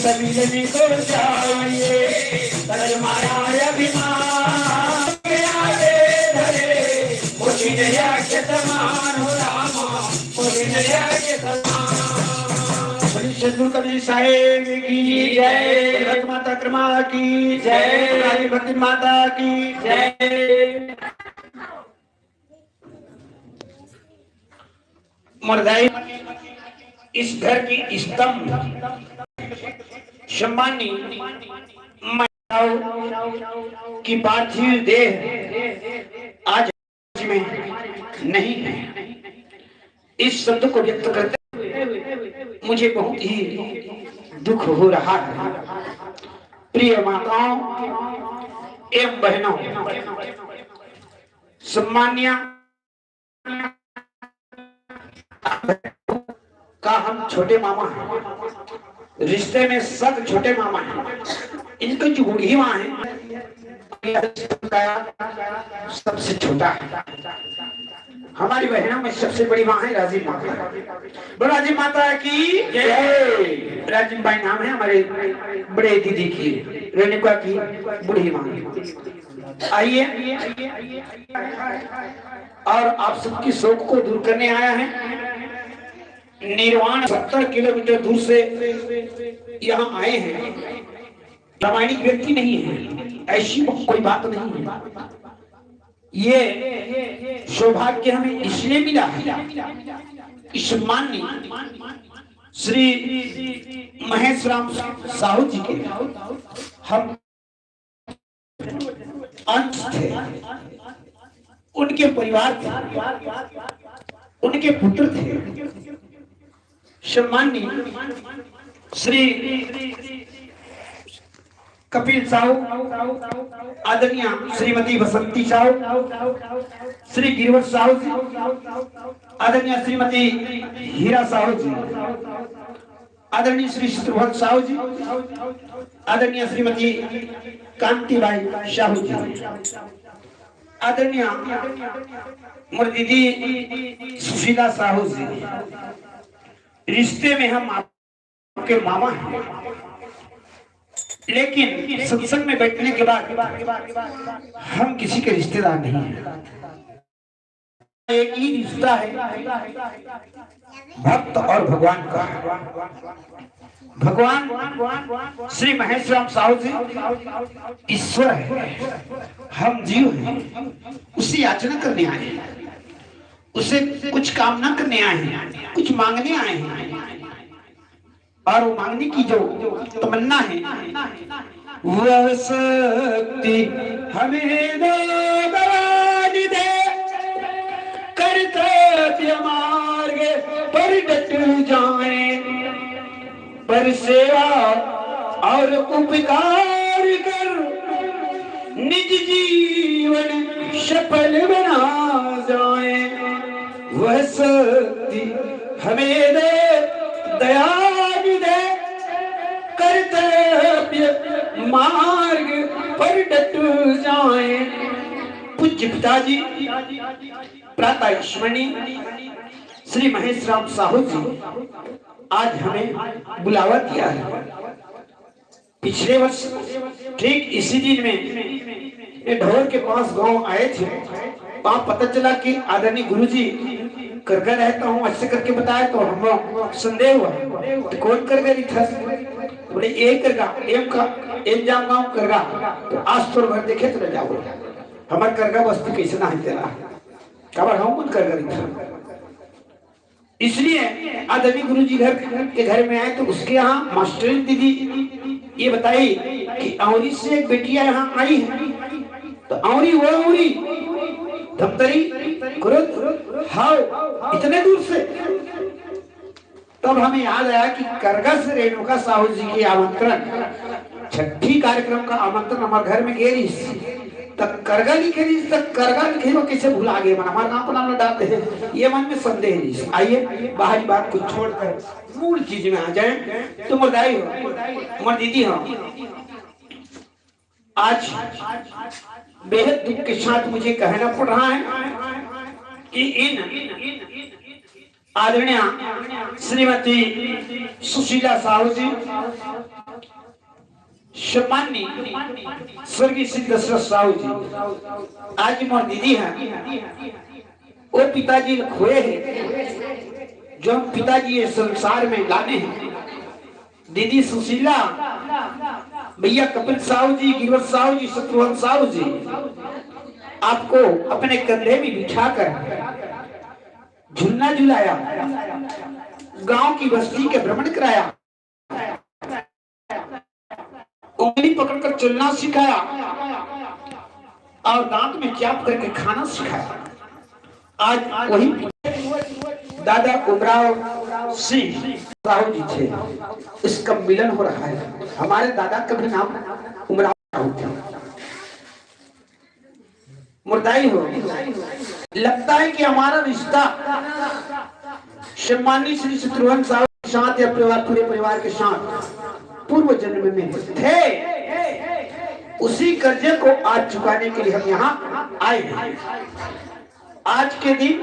सभी जने को चाहिए कर मारा अभिमान धरे मुझे नया के समान हो रामा मुझे नया के समान। सदगुरु कबीर साहेब की जय, भक्त माता क्रमा की जय, रानी भक्ति माता की जय। मर्दाई इस घर की स्तंभ सम्मानी की पार्थिव देह आज में नहीं है। इस शब्द को व्यक्त करते मुझे बहुत ही दुख हो रहा है। प्रिय माताओं एवं बहनों, सम्मान्य का हम छोटे मामा हैं, रिश्ते में सब छोटे मामा हैं। इनकी जो बूढ़ी माँ है सबसे छोटा है। हमारी बहनों में सबसे बड़ी माँ है राजीव माता। राजीव माता की जय। राजीव भाई नाम है हमारे बड़े दीदी की, रेणुका की बूढ़ी माँ। आइए और आप सबकी शोक को दूर करने आया है। निर्वाण 70 किलोमीटर दूर से यहाँ आए हैं। प्रामाणिक व्यक्ति नहीं है, ऐसी कोई बात नहीं है। ये सौभाग्य हमें इसलिए मिला है इस माननीय श्री महेश राम साहू जी के हम अंश थे, उनके परिवार थे, उनके पुत्र थे। सम्माननीय श्री कपिल साहू, आदरणीय श्रीमती बसंती साहू, श्री गिरवर साहू जी, आदरणीय श्रीमती हीरा साहू जी, आदरणीय श्री शत्रुघ्न साहू जी, आदरणीय श्रीमती कांतिबाई साहू जी, आदरणीय मोरी दीदी सुशीला साहू जी। रिश्ते में हम आपके मामा हैं, लेकिन सत्संग में बैठने के बाद हम किसी के रिश्तेदार नहीं हैं। एक ही रिश्ता है भक्त और भगवान का। भगवान श्री महेश राम साहू जी ईश्वर है, हम जीव हैं, उसी याचना करने आए हैं, उसे कुछ कामना करने आए हैं, कुछ मांगने आए हैं। और वो मांगने की जो तमन्ना है वह शक्ति हमें दे, कर्तव्य मार्ग पर डट जाए, पर सेवा और उपकार कर निज जीवन सफल बना जाए। वह शक्ति हमें दे, दया दे, कर्तव्य मार्ग पर डट जाए। पूज्य पिताजी प्रातः स्मरणीय श्री महेश राम साहू जी आज हमें बुलावा दिया है। पिछले वर्ष ठीक इसी दिन में ढोर के पास गांव आए थे। वहां पता चला कि आदरणीय गुरुजी करगा रहता हूँ, अच्छे करके बताया तो हम संदेह हुआ तो कौन करगा था, बोले ए करगा, एम का एम जाम गाँव करगा। तो आज थोड़ा भर देखे तो जाओ हमारे करगा वस्तु कैसे ना है तेरा खबर हम कौन करगा था। इसलिए आदरणीय गुरुजी घर के घर में आए तो उसके यहाँ मास्टर दीदी ये बताई कि औरी से एक बेटिया यहाँ आई है। तो औरी वो औरी धमतरी कुरुद हाउ इतने दूर से। तब हमें याद आया कि करगा से रेणुका साहू जी की आमंत्रण, छठी कार्यक्रम का आमंत्रण हमारे घर में गेरी तक करगा लिखे तक करगा लिखे वो कैसे भुला गए, मन हमारे नाम को नाम डालते हैं, ये मन में संदेह नहीं। आइए बाहरी बात को छोड़कर मूल चीज में आ जाए। तो मर्दाई हो, मर दीदी हो, आज बेहद दुख के साथ मुझे कहना पड़ रहा है कि इन आदरणीय श्रीमती सुशीला साहू जी, सम्मानी स्वर्गीय श्री दशरथ साहू जी, आज मोर दीदी है वो पिताजी खोए हैं जो हम पिताजी इस संसार में लाने हैं। दीदी सुशीला, भैया कपिल साहू जी, गिरवत साहू जी, शत्रुघ्न साहू जी आपको अपने कंधे में बिठाकर झुलना झुलाया, गांव की बस्ती के भ्रमण कराया, उंगली पकड़कर चलना सिखाया और दांत में चाप करके खाना सिखाया। आज वही दादा उमराव सिंह साहू जी थे, इसका मिलन हो रहा है। हमारे दादा का भी नाम उमराव साहू था। मुर्दाई हो, लगता है कि हमारा रिश्ता सम्मानी श्री शत्रुघ्न साहू के साथ या पूरे परिवार के साथ पूर्व जन्म में थे। उसी कर्जे को आज चुकाने के लिए हम यहाँ आए हैं। आज के दिन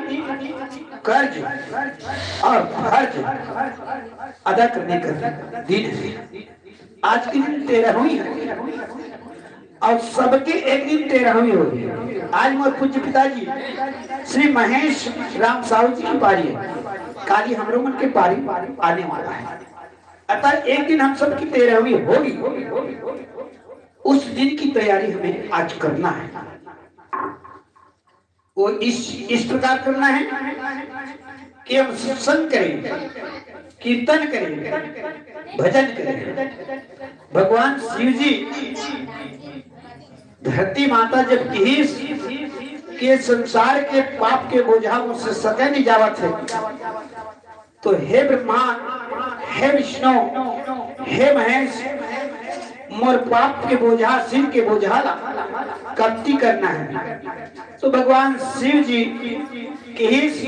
कर्ज और फर्ज अदा करने का दिन है। आज के दिन 13वीं है और सबके एक दिन 13वीं होगी। आज मेरे पूज्य पिताजी श्री महेश राम साहू जी की पारी है, काली हमरो मन के पारी आने वाला है। अतः एक दिन हम सबकी 13वीं होगी। उस दिन की तैयारी हमें आज करना है। वो इस प्रकार करना है कि हम सत्संग करें, कीर्तन करें, भजन करें। भगवान शिव जी धरती माता जब कहीस के संसार के पाप के बोझा मुझसे सके नहीं जावत है, तो हे ब्रह्मा, हे विष्णु, हे महेश, मोर पाप के बोझा, सिर के बोझा कब्ती करना है। तो भगवान शिव जी कहीस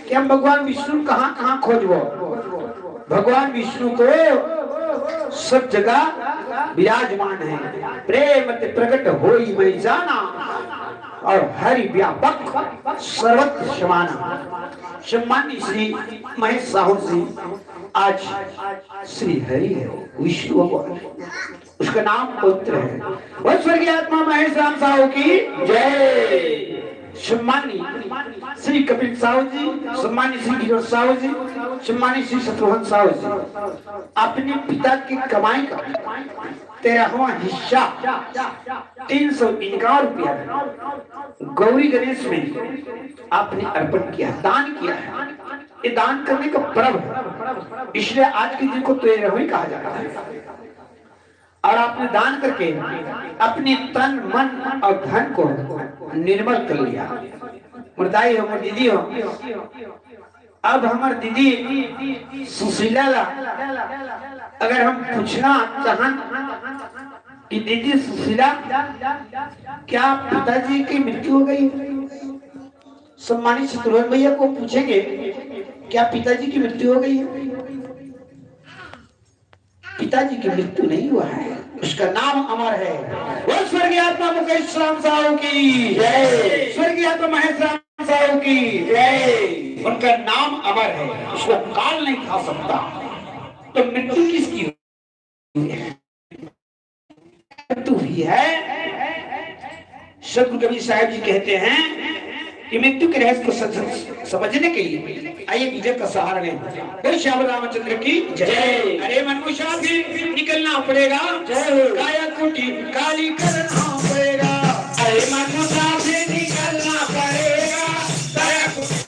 कि हम भगवान विष्णु कहाँ कहाँ खोजबो। भगवान विष्णु तो सब जगह विराजमान है। प्रेम प्रकट होई मैं जाना और हरि व्यापक सर्वत्र समाना। सम्मानी श्री महेश साहू जी आज श्री हरि है, विष्णु भगवान, उसका नाम पवित्र है। वह स्वर्गीय आत्मा महेश राम साहू की जय। सम्मानी श्री कपिल साहू जी, सम्मानी श्री गिरवत साहू जी, सम्मानी श्री शत्रुघ्न साहू जी अपने पिता की कमाई का 13वां हिस्सा 351 रुपया गौरी गणेश में आपने अर्पण किया, दान किया है। ये दान करने का पर्व है, इसलिए आज के दिन को 13वीं कहा जाता है। और आपने दान करके अपने तन मन और धन को निर्मल कर लिया। मुर्दाई हो, दीदी हो, अब हमारे दीदी सुशीला अगर हम पूछना चाहन कि दीदी सुशीला क्या पिताजी की मृत्यु हो गई? सम्मानित शत्रुघ्न भैया को पूछेंगे क्या पिताजी की मृत्यु हो गई है? पिताजी की मृत्यु नहीं हुआ है, उसका नाम अमर है। वो स्वर्गीय आत्मा मुकेश राम साहू की जय, स्वर्गीय आत्मा महेश राम साहू की जय। उनका नाम अमर है, उसको काल नहीं खा सकता। तो मृत्यु किसकी हुई है? मृत्यु हुई है, सदगुरु कबीर साहब जी कहते हैं कि मृत्यु के रहस्य को समझने के लिए आइए विजय का सहारा लें। बोल श्याम रामचंद्र की जय। अरे मनुष्य भी निकलना पड़ेगा, काया कुटी काली करना पड़ेगा। अरे मनुष्य भी निकलना पड़ेगा, काया कुटी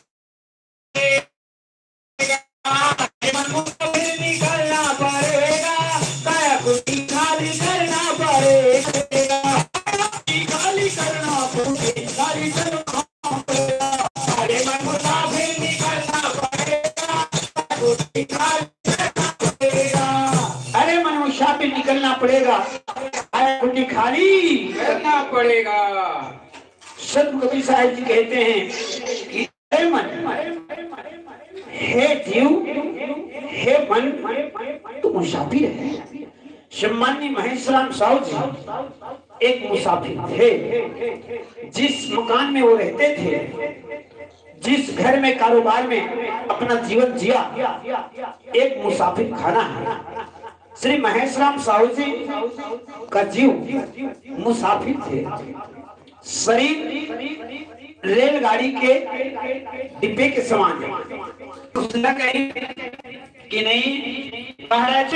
निकलना पड़ेगा, काया कुटी खाली करना पड़ेगा, खाली करना पड़ेगा, खाली करना। अरे मनुष्य पे निकलना पड़ेगा, कुंडी खाली करना पड़ेगा। सदगुरु कबीर साहब जी कहते हैं कि हे मन, हे जीव, हे मन, तू मुसाफिर है। सम्मानी महेश राम साहू जी एक मुसाफिर थे। जिस मकान में वो रहते थे, जिस घर में कारोबार में अपना जीवन जिया, एक मुसाफिर खाना है। श्री महेश राम साहू जी का जीव मुसाफिर थे। शरीर रेलगाड़ी के डिब्बे के समान है। कि नहीं महाराज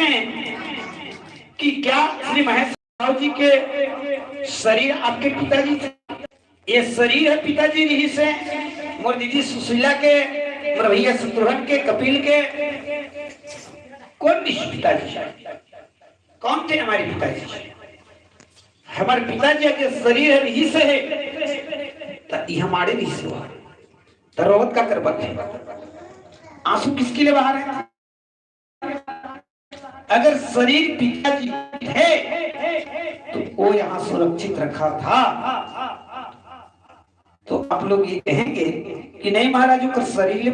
कि क्या श्री महेश राव जी के शरीर आपके पिताजी थे? ये शरीर है पिताजी नहीं से, मोर दीदी सुशीला के, मोर भैया शत्रुघ्न के, कपिल के, कौन पिताजी? कौन थे हमारे पिताजी? हमारे पिताजी के शरीर है नहीं से है तो हमारे नहीं से हुआ तो रोवत का कर है। आंसू किसके लिए बाहर है? अगर शरीर पिताजी थे तो वो यहाँ सुरक्षित रखा था, तो आप लोग ये कहेंगे कि नहीं महाराज का शरीर